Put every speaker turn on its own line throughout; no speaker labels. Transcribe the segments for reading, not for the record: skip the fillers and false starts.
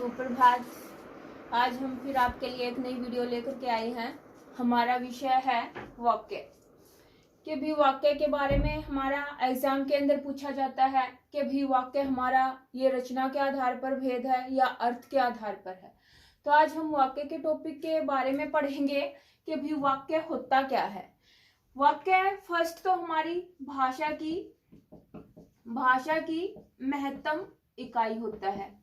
सुप्रभात। आज हम फिर आपके लिए एक नई वीडियो लेकर के आए हैं। हमारा विषय है वाक्य। कि भी वाक्य के बारे में हमारा एग्जाम के अंदर पूछा जाता है कि भी वाक्य हमारा ये रचना के आधार पर भेद है या अर्थ के आधार पर है। तो आज हम वाक्य के टॉपिक के बारे में पढ़ेंगे कि भी वाक्य होता क्या है। वाक्य फर्स्ट तो हमारी भाषा की महत्तम इकाई होता है।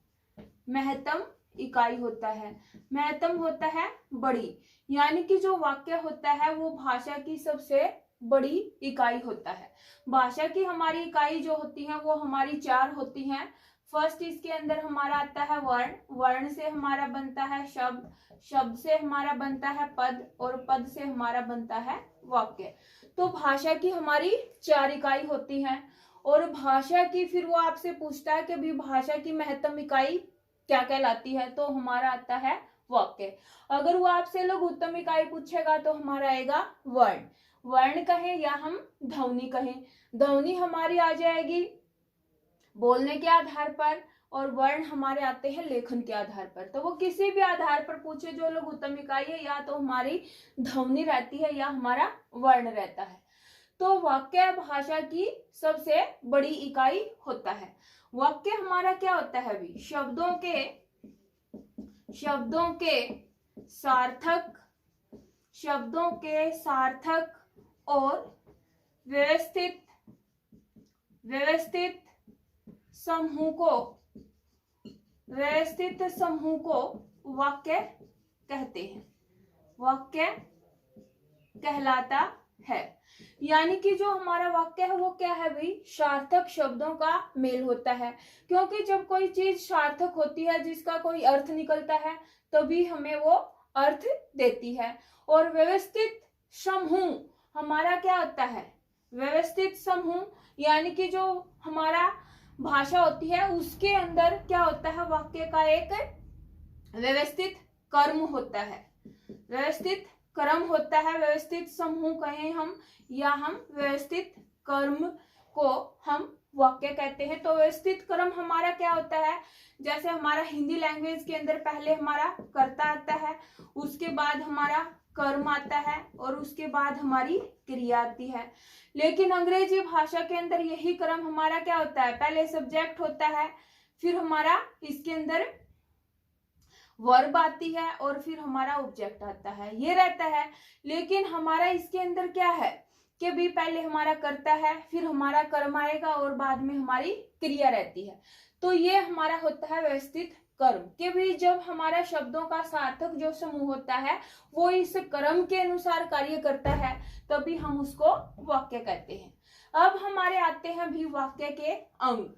महत्तम इकाई होता है, महत्तम होता है बड़ी, यानी कि जो वाक्य होता है वो भाषा की सबसे बड़ी इकाई होता है। भाषा की हमारी इकाई जो होती है वो हमारी चार होती हैं। फर्स्ट इसके अंदर हमारा आता है वर्ण, वर्ण से हमारा बनता है शब्द, शब्द से हमारा बनता है पद और पद से हमारा बनता है वाक्य। तो भाषा की हमारी चार इकाई होती हैं और भाषा की फिर वो आपसे पूछता है कि भी भाषा की महत्तम इकाई क्या कहलाती है, तो हमारा आता है वाक्य। अगर वो आपसे लघुत्तम इकाई पूछेगा तो हमारा आएगा वर्ण, वर्ण कहें या हम ध्वनि कहें। ध्वनि हमारी आ जाएगी बोलने के आधार पर और वर्ण हमारे आते हैं लेखन के आधार पर। तो वो किसी भी आधार पर पूछे जो लघुत्तम इकाई है या तो हमारी ध्वनि रहती है या हमारा वर्ण रहता है। तो वाक्य भाषा की सबसे बड़ी इकाई होता है। वाक्य हमारा क्या होता है भी शब्दों के सार्थक और व्यवस्थित समूह को वाक्य कहते हैं, वाक्य कहलाता है। यानी कि जो हमारा वाक्य है वो क्या है भाई, सार्थक शब्दों का मेल होता है। क्योंकि जब कोई चीज सार्थक होती है जिसका कोई अर्थ निकलता है तभी हमें वो अर्थ देती है। और व्यवस्थित समूह हमारा क्या होता है, व्यवस्थित समूह यानी कि जो हमारा भाषा होती है उसके अंदर क्या होता है, वाक्य का एक व्यवस्थित कर्म होता है, व्यवस्थित क्रम होता है। व्यवस्थित समूह कहें हम या हम व्यवस्थित कर्म को हम वाक्य कहते हैं। तो व्यवस्थित क्रम हमारा क्या होता है, जैसे हमारा हिंदी लैंग्वेज के अंदर पहले हमारा कर्ता आता है, उसके बाद हमारा कर्म आता है और उसके बाद हमारी क्रिया आती है। लेकिन अंग्रेजी भाषा के अंदर यही क्रम हमारा क्या होता है, पहले सब्जेक्ट होता है, फिर हमारा इसके अंदर वर्ब आती है और फिर हमारा ऑब्जेक्ट आता है, ये रहता है। लेकिन हमारा इसके अंदर क्या है कि भी पहले हमारा कर्ता है, फिर हमारा कर्म आएगा और बाद में हमारी क्रिया रहती है। तो ये हमारा होता है व्यवस्थित कर्म। कि भी जब हमारा शब्दों का सार्थक जो समूह होता है वो इस क्रम के अनुसार कार्य करता है तभी हम उसको वाक्य कहते हैं। अब हमारे आते हैं भी वाक्य के अंग।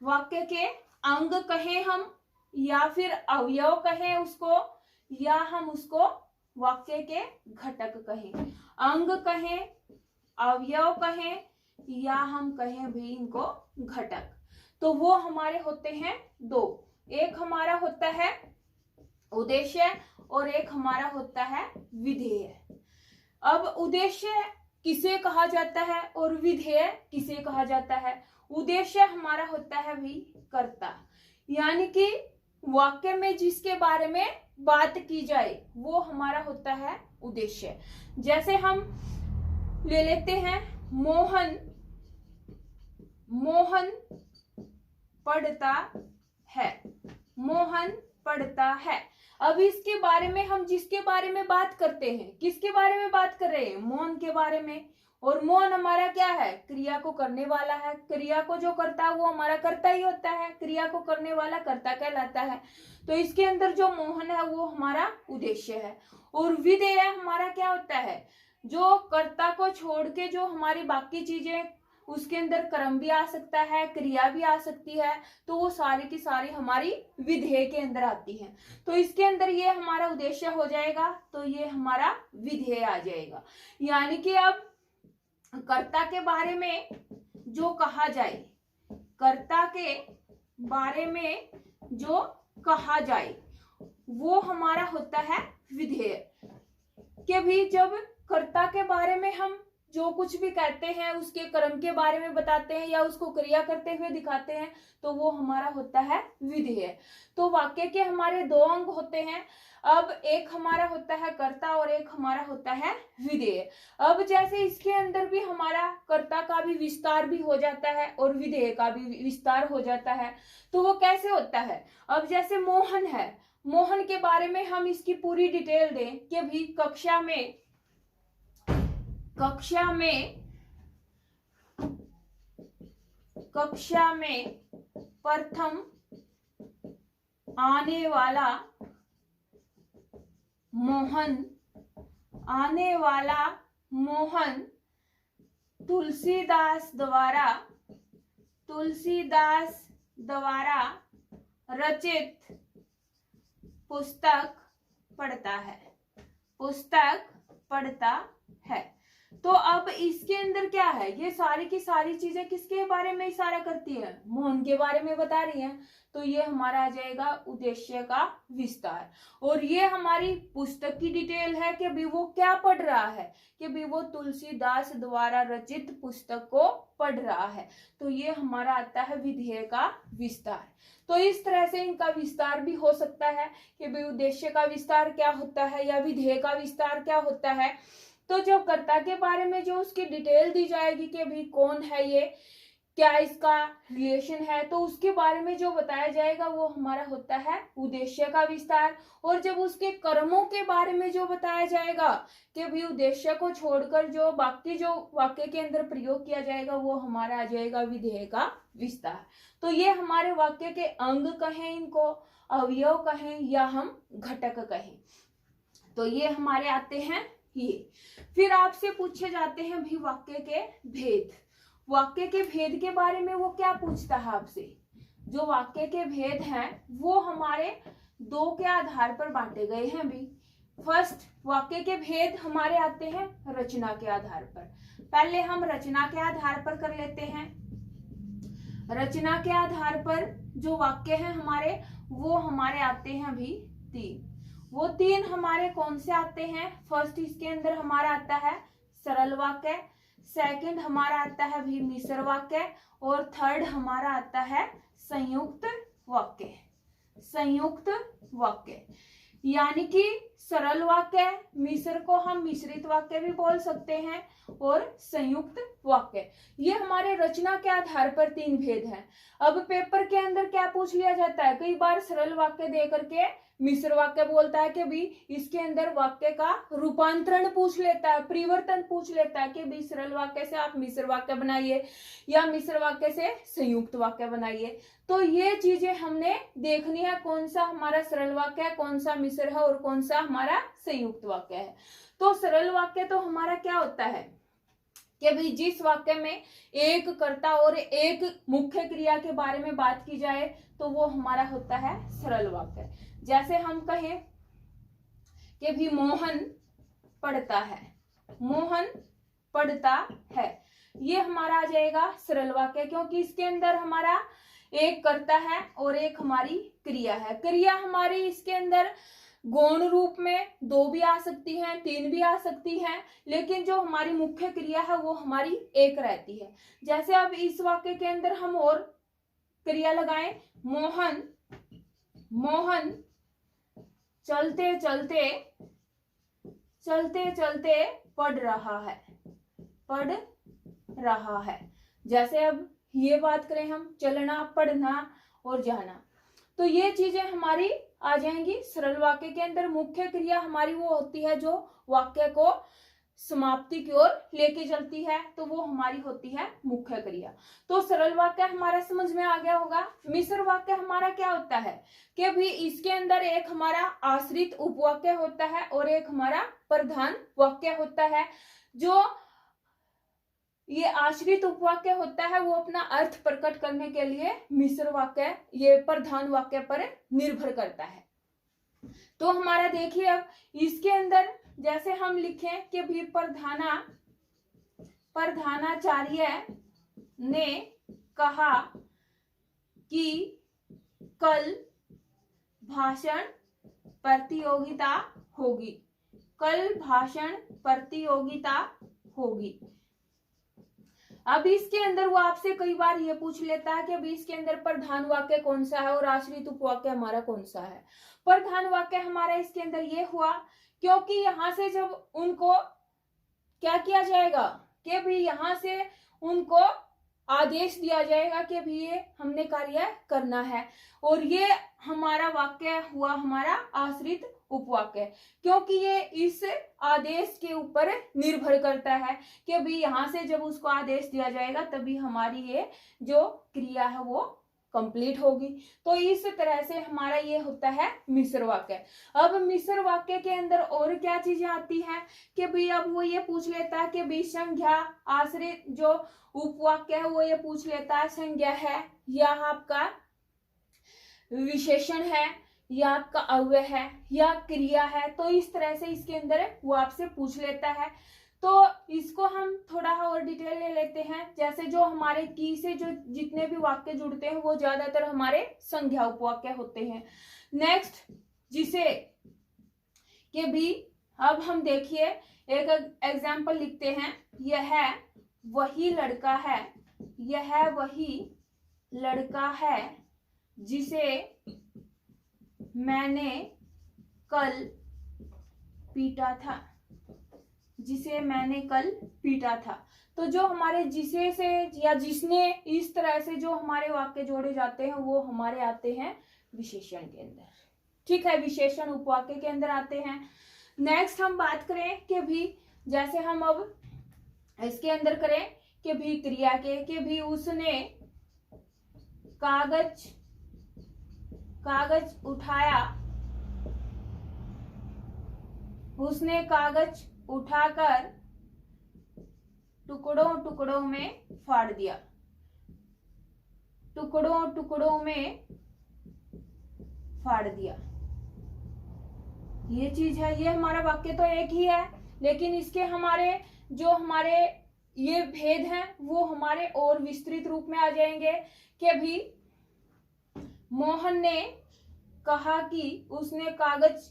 वाक्य के अंग कहें हम या फिर अवयव कहें उसको, या हम उसको वाक्य के घटक कहें। अंग कहें, अवयव कहें या हम कहें भी इनको घटक। तो वो हमारे होते हैं दो, एक हमारा होता है उद्देश्य और एक हमारा होता है विधेय। अब उद्देश्य किसे कहा जाता है और विधेय किसे कहा जाता है। उद्देश्य हमारा होता है भी कर्ता, यानी कि वाक्य में जिसके बारे में बात की जाए वो हमारा होता है उद्देश्य। जैसे हम ले लेते हैं मोहन पढ़ता है, मोहन पढ़ता है। अब इसके बारे में हम जिसके बारे में बात करते हैं, किसके बारे में बात कर रहे हैं, मोहन के बारे में। और मोहन हमारा क्या है, क्रिया को करने वाला है। क्रिया को जो करता है वो हमारा कर्ता ही होता है, क्रिया को करने वाला कर्ता कहलाता है। तो इसके अंदर जो मोहन है वो हमारा उद्देश्य है। और विधेय हमारा क्या होता है, जो कर्ता को छोड़ के जो हमारी बाकी चीजें, उसके अंदर कर्म भी आ सकता है, क्रिया भी आ सकती है, तो वो सारी की सारी हमारी विधेय के अंदर आती है। तो इसके अंदर ये हमारा उद्देश्य हो जाएगा, तो ये हमारा विधेय आ जाएगा। यानी कि अब कर्ता के बारे में जो कहा जाए, कर्ता के बारे में जो कहा जाए वो हमारा होता है विधेय। कि भी जब कर्ता के बारे में हम जो कुछ भी कहते हैं उसके कर्म के बारे में बताते हैं या उसको क्रिया करते हुए दिखाते हैं, तो वो हमारा होता है विधेय। तो वाक्य के हमारे दो अंग होते हैं। अब एक हमारा होता है कर्ता और एक हमारा होता है विधेय। अब जैसे इसके अंदर भी हमारा कर्ता का भी विस्तार भी हो जाता है और विधेय का भी विस्तार हो जाता है। तो वो कैसे होता है? अब जैसे मोहन है, मोहन के बारे में हम इसकी पूरी डिटेल दें कि भी कक्षा में प्रथम आने वाला मोहन तुलसीदास द्वारा रचित पुस्तक पढ़ता है। तो अब इसके अंदर क्या है, ये सारी की सारी चीजें किसके बारे में इशारा करती है? मोहन के बारे में बता रही है। तो ये हमारा आ जाएगा उद्देश्य का विस्तार। और ये हमारी पुस्तक की डिटेल है कि भी वो क्या पढ़ रहा है, कि भी वो तुलसीदास द्वारा रचित पुस्तक को पढ़ रहा है। तो ये हमारा आता है विधेय का विस्तार। तो इस तरह से इनका विस्तार भी हो सकता है कि भी उद्देश्य का विस्तार क्या होता है या विधेय का विस्तार क्या होता है। तो जो कर्ता के बारे में जो उसकी डिटेल दी जाएगी कि भी कौन है ये, क्या इसका रिलेशन है, तो उसके बारे में जो बताया जाएगा वो हमारा होता है उद्देश्य का विस्तार। और जब उसके कर्मों के बारे में जो बताया जाएगा कि भी उद्देश्य को छोड़कर जो बाकी जो वाक्य के अंदर प्रयोग किया जाएगा वो हमारा आ जाएगा विधेय का विस्तार। तो ये हमारे वाक्य के अंग कहें, इनको अवयव कहें या हम घटक कहें, तो ये हमारे आते हैं ये। फिर आपसे पूछे जाते हैं भी वाक्य के भेद। वाक्य के भेद के बारे में वो क्या पूछता है आपसे? जो वाक्य के भेद हैं वो हमारे दो के आधार पर बांटे गए हैं भी। फर्स्ट, वाक्य के भेद हमारे आते हैं रचना के आधार पर। पहले हम रचना के आधार पर कर लेते हैं। रचना के आधार पर जो वाक्य हैं हमारे, वो हमारे आते हैं भी तीन। वो तीन हमारे कौन से आते हैं? फर्स्ट, इसके अंदर हमारा आता है सरल वाक्य, सेकंड हमारा आता है भी मिश्र वाक्य, और थर्ड हमारा आता है संयुक्त वाक्य। यानी कि सरल वाक्य, मिश्र को हम मिश्रित वाक्य भी बोल सकते हैं, और संयुक्त वाक्य। ये हमारे रचना के आधार पर तीन भेद हैं। अब पेपर के अंदर क्या पूछ लिया जाता है, कई बार सरल वाक्य दे करके मिश्र वाक्य बोलता है कि भी इसके अंदर वाक्य का रूपांतरण पूछ लेता है, परिवर्तन पूछ लेता है कि भी सरल वाक्य से आप मिश्र वाक्य बनाइए या मिश्र वाक्य से संयुक्त वाक्य बनाइए। तो ये चीजें हमने देखनी है, कौन सा हमारा सरल वाक्य है, कौन सा मिश्र है और कौन सा हमारा संयुक्त वाक्य है। तो सरल वाक्य तो हमारा क्या होता है कि भाई जिस वाक्य में एक कर्ता और एक मुख्य क्रिया के बारे में बात की जाए तो वो हमारा होता है सरल वाक्य। जैसे हम कहें कि भी मोहन पढ़ता है, ये हमारा आ जाएगा सरल वाक्य, क्योंकि इसके अंदर हमारा एक कर्ता है और एक हमारी क्रिया है। क्रिया हमारी इसके अंदर गौण रूप में दो भी आ सकती हैं, तीन भी आ सकती हैं, लेकिन जो हमारी मुख्य क्रिया है वो हमारी एक रहती है। जैसे अब इस वाक्य के अंदर हम और क्रिया लगाएं, मोहन चलते चलते पढ़ रहा है। जैसे अब ये बात करें हम, चलना, पढ़ना और जाना, तो ये चीजें हमारी आ जाएंगी सरल वाक्य के अंदर। मुख्य क्रिया हमारी वो होती है जो वाक्य को समाप्ति की ओर लेके चलती है, तो वो हमारी होती है मुख्य क्रिया। तो सरल वाक्य हमारा समझ में आ गया होगा। मिश्र वाक्य हमारा क्या होता है कि भी इसके अंदर एक हमारा आश्रित उपवाक्य होता है और एक हमारा प्रधान वाक्य होता है। जो ये आश्रित उपवाक्य होता है वो अपना अर्थ प्रकट करने के लिए मिश्र वाक्य ये प्रधान वाक्य पर निर्भर करता है। तो हमारा देखिए अब इसके अंदर जैसे हम लिखें कि भी प्रधानाचार्य ने कहा कि कल भाषण प्रतियोगिता होगी। अब इसके अंदर वो आपसे कई बार ये पूछ लेता है कि अभी इसके अंदर प्रधान वाक्य कौन सा है और आश्रित उपवाक्य हमारा कौन सा है। प्रधान वाक्य हमारा इसके अंदर ये हुआ क्योंकि यहां से जब उनको क्या किया जाएगा कि भी यहां से उनको आदेश दिया जाएगा कि भी ये हमने कार्य करना है, और ये हमारा वाक्य हुआ हमारा आश्रित उपवाक्य, क्योंकि ये इस आदेश के ऊपर निर्भर करता है कि भी यहां से जब उसको आदेश दिया जाएगा तभी हमारी ये जो क्रिया है वो कंप्लीट होगी। तो इस तरह से हमारा ये होता है मिश्र वाक्य। अब मिश्र वाक्य के अंदर और क्या चीजें आती हैं कि भाई अब वो ये पूछ लेता है कि भाई संज्ञा आश्रित जो उपवाक्य है वो ये पूछ लेता है संज्ञा है या आपका विशेषण है या आपका अव्यय है या क्रिया है। तो इस तरह से इसके अंदर वो आपसे पूछ लेता है। तो इसको हम थोड़ा और डिटेल ले लेते हैं। जैसे जो हमारे की से जो जितने भी वाक्य जुड़ते हैं वो ज्यादातर हमारे संज्ञा उपवाक्य होते हैं। नेक्स्ट जिसे के भी अब हम देखिए एक एग्जाम्पल लिखते हैं। यह वही लड़का है, यह वही लड़का है जिसे मैंने कल पीटा था, जिसे मैंने कल पीटा था। तो जो हमारे जिसे से या जिसने इस तरह से जो हमारे वाक्य जोड़े जाते हैं वो हमारे आते हैं विशेषण के अंदर। ठीक है, विशेषण उपवाक्य के अंदर आते हैं। नेक्स्ट हम बात करें कि भी जैसे हम अब इसके अंदर करें कि भी क्रिया के भी उसने कागज उठाया, उसने कागज उठाकर टुकड़ों टुकड़ों में फाड़ दिया, टुकड़ों टुकड़ों में फाड़ दिया। ये चीज है, ये हमारा वाक्य तो एक ही है लेकिन इसके हमारे जो हमारे ये भेद हैं वो हमारे और विस्तृत रूप में आ जाएंगे कि भी मोहन ने कहा कि उसने कागज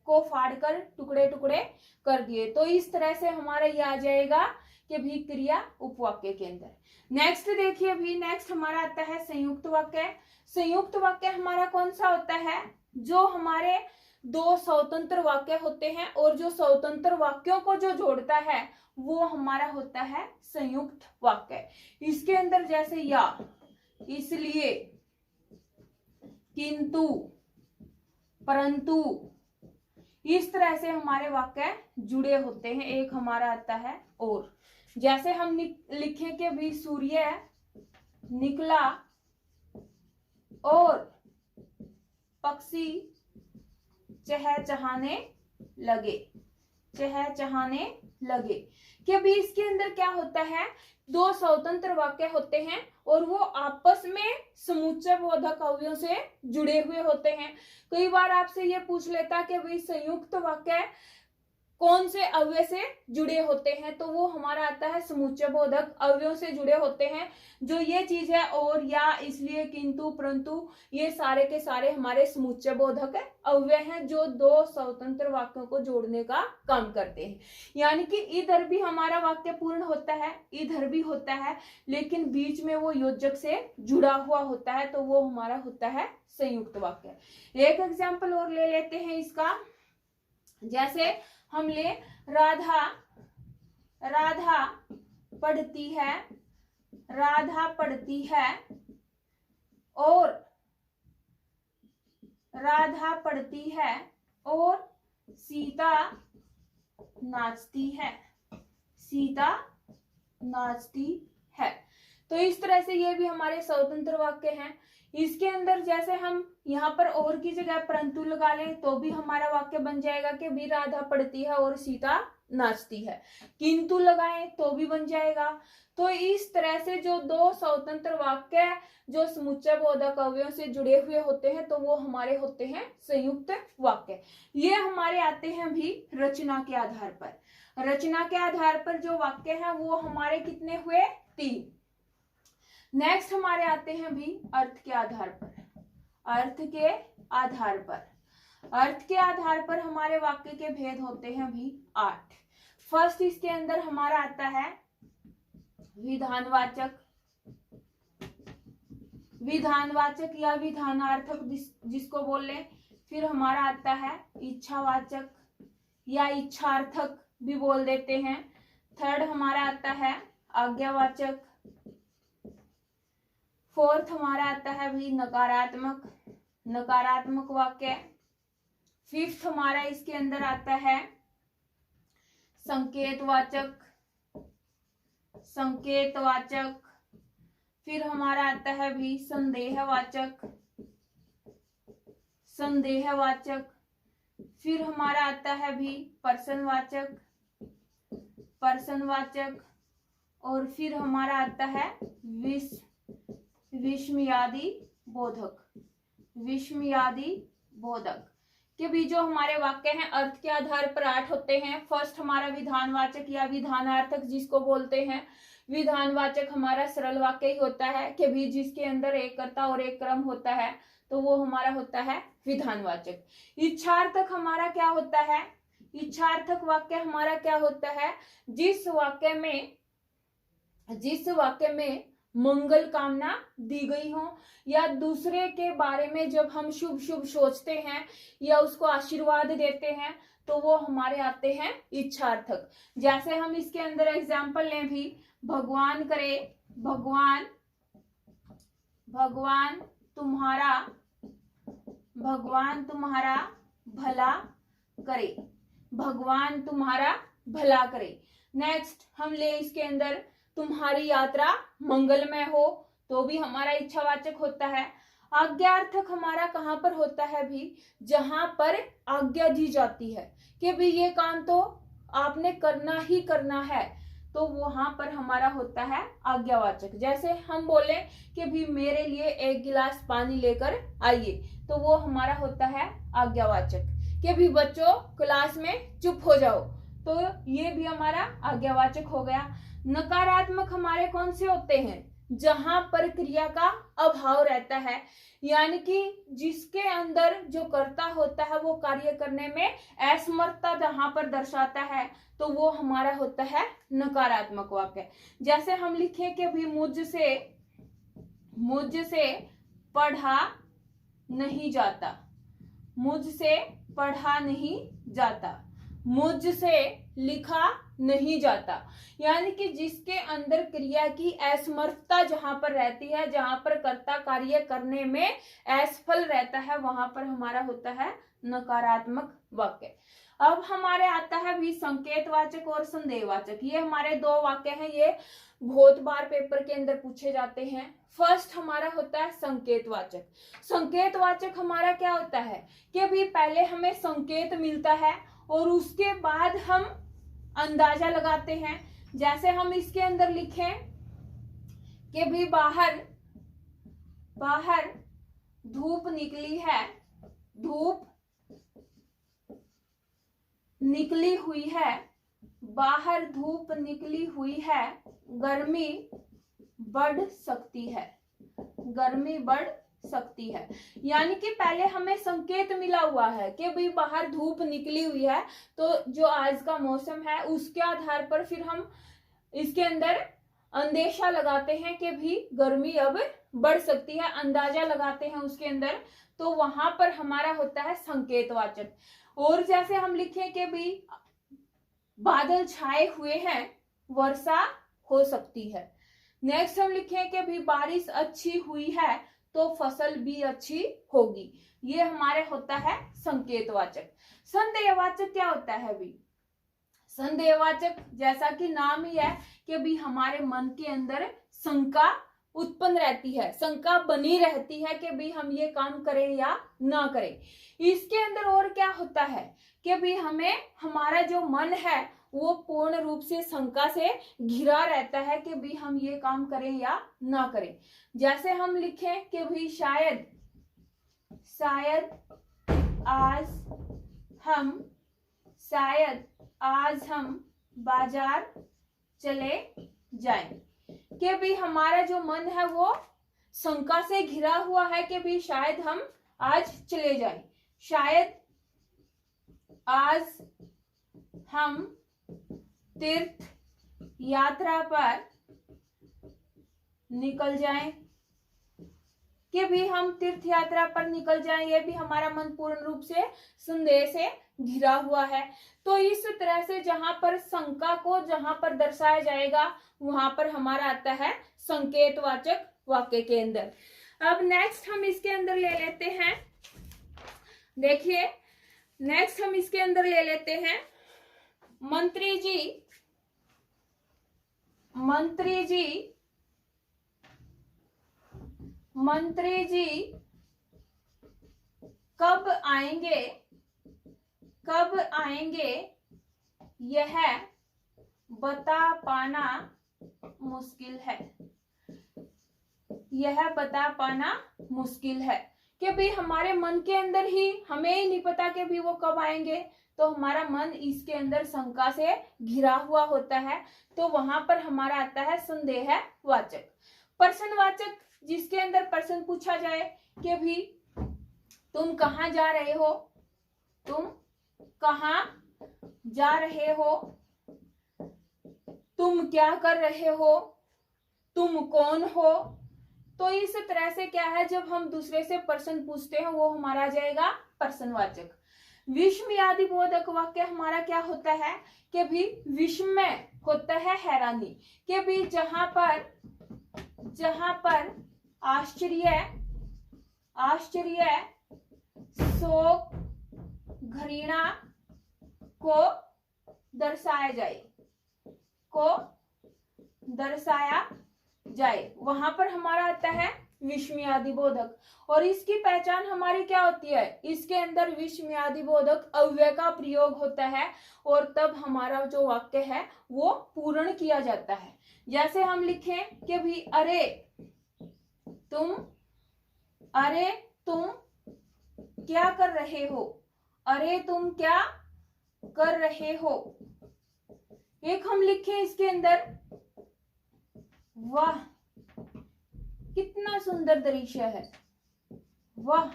को फाड़कर टुकड़े टुकड़े कर दिए। तो इस तरह से हमारा ये आ जाएगा कि भी क्रिया उपवाक्य के अंदर। नेक्स्ट देखिए भी नेक्स्ट हमारा आता है संयुक्त वाक्य। संयुक्त वाक्य हमारा कौन सा होता है? जो हमारे दो स्वतंत्र वाक्य होते हैं और जो स्वतंत्र वाक्यों को जो जोड़ता है वो हमारा होता है संयुक्त वाक्य। इसके अंदर जैसे या, इसलिए, किंतु, परंतु, इस तरह से हमारे वाक्य जुड़े होते हैं। एक हमारा आता है और, जैसे हम लिखें कि भी सूर्य निकला और पक्षी चहचहाने लगे, चहचहाने लगे। कि भी इसके अंदर क्या होता है, दो स्वतंत्र वाक्य होते हैं और वो आपस में समुच्चय बोधक अवयवों से जुड़े हुए होते हैं। कई बार आपसे ये पूछ लेता कि भाई संयुक्त वाक्य कौन से अवयव से जुड़े होते हैं, तो वो हमारा आता है समुच्चय बोधक अवयवों से जुड़े होते हैं। जो ये चीज है और, या, इसलिए, किंतु, परंतु, ये सारे के सारे हमारे समुच्चय बोधक अवयव हैं जो दो स्वतंत्र वाक्यों को जोड़ने का काम करते हैं। यानी कि इधर भी हमारा वाक्य पूर्ण होता है, इधर भी होता है, लेकिन बीच में वो योजक से जुड़ा हुआ होता है, तो वो हमारा होता है संयुक्त वाक्य। एक एग्जाम्पल और ले लेते हैं इसका। जैसे हम ले राधा, राधा पढ़ती है, राधा पढ़ती है और राधा पढ़ती है और सीता नाचती है, सीता नाचती है। तो इस तरह से ये भी हमारे स्वतंत्र वाक्य हैं। इसके अंदर जैसे हम यहाँ पर और की जगह परंतु लगा लें तो भी हमारा वाक्य बन जाएगा कि भी राधा पढ़ती है और सीता नाचती है। किंतु लगाएं तो भी बन जाएगा। तो इस तरह से जो दो स्वतंत्र वाक्य जो समुच्चय बोधक अवयवों से जुड़े हुए होते हैं तो वो हमारे होते हैं संयुक्त वाक्य। ये हमारे आते हैं भी रचना के आधार पर। रचना के आधार पर जो वाक्य हैं वो हमारे कितने हुए? 3। नेक्स्ट हमारे आते हैं भी अर्थ के आधार पर। अर्थ के आधार पर, अर्थ के आधार पर हमारे वाक्य के भेद होते हैं भी 8। फर्स्ट इसके अंदर हमारा आता है विधानवाचक, विधानवाचक या विधानार्थक जिसको बोल ले। फिर हमारा आता है इच्छावाचक या इच्छार्थक भी बोल देते हैं। थर्ड हमारा आता है आज्ञावाचक। फोर्थ हमारा आता है भी नकारात्मक, नकारात्मक वाक्य। फिफ्थ हमारा इसके अंदर आता है संकेतवाचक, संकेतवाचक। फिर हमारा आता है भी संदेहवाचक, संदेहवाचक। फिर हमारा आता है भी प्रश्नवाचक, प्रश्नवाचक। और फिर हमारा आता है विस्मयादि बोधक, विस्मयादि बोधक। के भी जो हमारे वाक्य हैं अर्थ के आधार पर 8 होते हैं। फर्स्ट हमारा विधानवाचक या विधानार्थक जिसको बोलते हैं। विधानवाचक हमारा सरल वाक्य ही होता है कि भी जिसके अंदर एक कर्ता और एक क्रम होता है, तो वो हमारा होता है विधानवाचक। इच्छार्थक हमारा क्या होता है? इच्छार्थक वाक्य हमारा क्या होता है? जिस वाक्य में मंगल कामना दी गई हो या दूसरे के बारे में जब हम शुभ शुभ सोचते हैं या उसको आशीर्वाद देते हैं, तो वो हमारे आते हैं इच्छार्थक। जैसे हम इसके अंदर एग्जाम्पल लें भी, भगवान करे, भगवान तुम्हारा भला करे, भगवान तुम्हारा भला करे। नेक्स्ट हम ले इसके अंदर तुम्हारी यात्रा मंगलमय हो, तो भी हमारा इच्छावाचक होता है। आज्ञार्थक हमारा कहाँ पर होता है भी? जहां पर आज्ञा दी जाती है कि भी ये काम तो आपने करना ही करना है, तो वहां पर हमारा होता है आज्ञावाचक। जैसे हम बोले कि भी मेरे लिए 1 गिलास पानी लेकर आइए, तो वो हमारा होता है आज्ञावाचक। कि भी बच्चों क्लास में चुप हो जाओ, तो ये भी हमारा आज्ञावाचक हो गया। नकारात्मक हमारे कौन से होते हैं? जहां पर क्रिया का अभाव रहता है, यानी कि जिसके अंदर जो कर्ता होता है वो कार्य करने में असमर्थता जहां पर दर्शाता है, तो वो हमारा होता है नकारात्मक वाक्य। जैसे हम लिखें कि भी मुझसे पढ़ा नहीं जाता, मुझसे पढ़ा नहीं जाता, मुझसे लिखा नहीं जाता। यानी कि जिसके अंदर क्रिया की असमर्थता जहां पर रहती है, जहां पर कर्ता कार्य करने में असफल रहता है, वहां पर हमारा होता है नकारात्मक वाक्य। अब हमारे आता है भी संकेतवाचक और संदेहवाचक। ये हमारे 2 वाक्य हैं, ये बहुत बार पेपर के अंदर पूछे जाते हैं। फर्स्ट हमारा होता है संकेतवाचक। संकेतवाचक हमारा क्या होता है कि भी पहले हमें संकेत मिलता है और उसके बाद हम अंदाजा लगाते हैं। जैसे हम इसके अंदर लिखें कि भी बाहर धूप निकली है, धूप निकली हुई है, बाहर धूप निकली हुई है, गर्मी बढ़ सकती है, गर्मी बढ़ सकती है। यानी कि पहले हमें संकेत मिला हुआ है कि भाई बाहर धूप निकली हुई है, तो जो आज का मौसम है उसके आधार पर फिर हम इसके अंदर अंदेशा लगाते हैं कि भी गर्मी अब बढ़ सकती है, अंदाजा लगाते हैं उसके अंदर, तो वहां पर हमारा होता है संकेतवाचक। और जैसे हम लिखें कि भी बादल छाए हुए हैं, वर्षा हो सकती है। नेक्स्ट हम लिखें कि भी बारिश अच्छी हुई है, तो फसल भी अच्छी होगी। ये हमारे होता है संकेतवाचक। संदेहवाचक क्या होता है भी? संदेहवाचक जैसा कि नाम ही है कि भी हमारे मन के अंदर शंका उत्पन्न रहती है, शंका बनी रहती है कि भी हम ये काम करें या ना करें। इसके अंदर और क्या होता है कि भी हमें हमारा जो मन है वो पूर्ण रूप से शंका से घिरा रहता है कि भी हम ये काम करें या ना करें। जैसे हम लिखें कि भी शायद आज हम बाजार चले जाएं। कि भी हमारा जो मन है वो शंका से घिरा हुआ है कि भी शायद हम आज चले जाएं, शायद आज हम तीर्थ यात्रा पर निकल जाएं, कि भी हम तीर्थ यात्रा पर निकल जाएं, ये भी हमारा मन पूर्ण रूप से संदेह से घिरा हुआ है। तो इस तरह से जहां पर शंका को जहां पर दर्शाया जाएगा वहां पर हमारा आता है संकेतवाचक वाक्य के अंदर। अब नेक्स्ट हम इसके अंदर ले लेते हैं, देखिए नेक्स्ट हम इसके अंदर ले लेते हैं मंत्री जी कब आएंगे यह बता पाना मुश्किल है, यह बता पाना मुश्किल है, कि भाई हमारे मन के अंदर ही हमें ही नहीं पता कि भी वो कब आएंगे, तो हमारा मन इसके अंदर शंका से घिरा हुआ होता है। तो वहां पर हमारा आता है संदेहवाचक। प्रश्नवाचक, जिसके अंदर प्रश्न पूछा जाए कि भी तुम कहाँ जा रहे हो, तुम कहाँ जा रहे हो, तुम क्या कर रहे हो, तुम कौन हो। तो इस तरह से क्या है, जब हम दूसरे से प्रश्न पूछते हैं वो हमारा आ जाएगा प्रश्नवाचक। विस्मयादिबोधक वाक्य हमारा क्या होता है कि भी विस्मय होता है हैरानी, कि भी जहां पर आश्चर्य शोक घृणा को दर्शाया जाए वहां पर हमारा आता है विस्मयादिबोधक। और इसकी पहचान हमारी क्या होती है, इसके अंदर विस्मयादिबोधक अव्यय का प्रयोग होता है और तब हमारा जो वाक्य है वो पूर्ण किया जाता है। जैसे हम लिखें कि भी अरे तुम क्या कर रहे हो, अरे तुम क्या कर रहे हो। एक हम लिखें इसके अंदर, वाह कितना सुंदर दृश्य है, वाह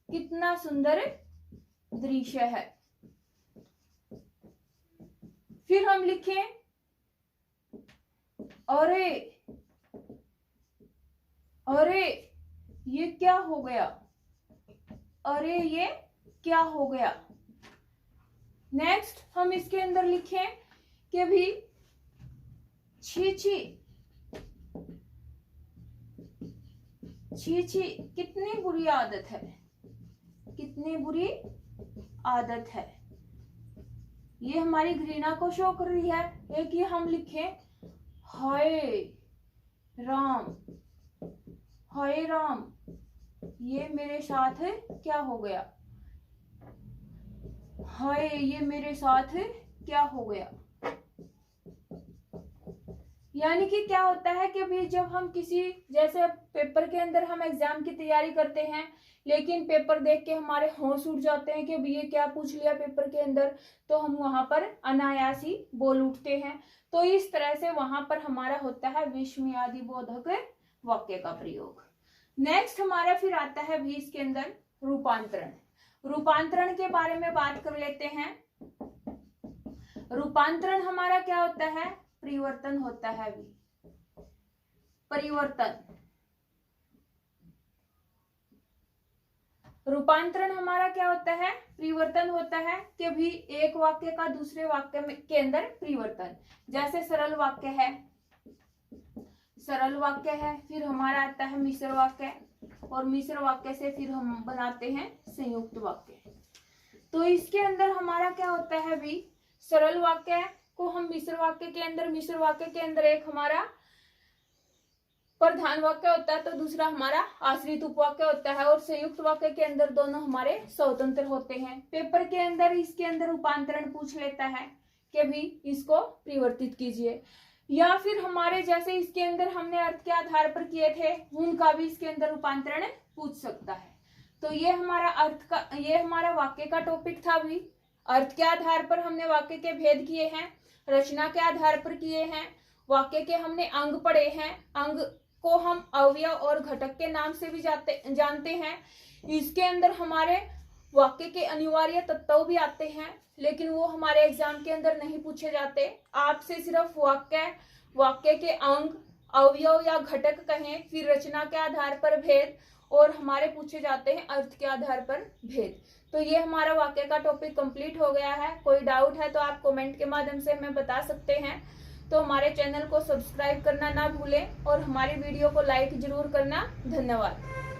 कितना सुंदर दृश्य है। फिर हम लिखें अरे ये क्या हो गया, अरे ये क्या हो गया। नेक्स्ट हम इसके अंदर लिखें कि भी छी छी कितनी बुरी आदत है, कितनी बुरी आदत है। ये हमारी घृणा को शो कर रही है। एक ये हम लिखें हाय राम ये मेरे साथ क्या हो गया, हाय ये मेरे साथ क्या हो गया। यानी कि क्या होता है कि भी जब हम किसी जैसे पेपर के अंदर हम एग्जाम की तैयारी करते हैं, लेकिन पेपर देख के हमारे होश उड़ जाते हैं कि भी ये क्या पूछ लिया पेपर के अंदर, तो हम वहां पर अनायास ही बोल उठते हैं। तो इस तरह से वहां पर हमारा होता है विस्मयादिबोधक वाक्य का प्रयोग। नेक्स्ट हमारा फिर आता है भी इसके अंदर रूपांतरण। रूपांतरण के बारे में बात कर लेते हैं। रूपांतरण हमारा क्या होता है, परिवर्तन होता है भी, परिवर्तन। रूपांतरण हमारा क्या होता है, परिवर्तन होता है कि भी एक वाक्य का दूसरे वाक्य के अंदर परिवर्तन। जैसे सरल वाक्य है, फिर हमारा आता है मिश्र वाक्य, और मिश्र वाक्य से फिर हम बनाते हैं संयुक्त वाक्य। तो इसके अंदर हमारा क्या होता है भी, सरल वाक्य को हम मिश्र वाक्य के अंदर एक हमारा प्रधान वाक्य होता है तो दूसरा हमारा आश्रित उपवाक्य होता है, और संयुक्त वाक्य के अंदर दोनों हमारे स्वतंत्र होते हैं। पेपर के अंदर इसके अंदर रूपांतरण पूछ लेता है कि भी इसको परिवर्तित कीजिए, या फिर हमारे जैसे इसके अंदर हमने अर्थ के आधार पर किए थे उनका भी इसके अंदर रूपांतरण पूछ सकता है। तो ये हमारा वाक्य का टॉपिक था भी। अर्थ के आधार पर हमने वाक्य के भेद किए हैं, रचना के आधार पर किए हैं, वाक्य के हमने अंग पढ़े हैं, अंग को हम अवयव और घटक के नाम से भी जानते हैं। इसके अंदर हमारे वाक्य के अनिवार्य तत्व भी आते हैं, लेकिन वो हमारे एग्जाम के अंदर नहीं पूछे जाते। आपसे सिर्फ वाक्य के अंग, अवयव या घटक कहें, फिर रचना के आधार पर भेद, और हमारे पूछे जाते हैं अर्थ के आधार पर भेद। तो ये हमारा वाक्य का टॉपिक कंप्लीट हो गया है। कोई डाउट है तो आप कमेंट के माध्यम से हमें बता सकते हैं। तो हमारे चैनल को सब्सक्राइब करना ना भूलें और हमारी वीडियो को लाइक जरूर करना। धन्यवाद।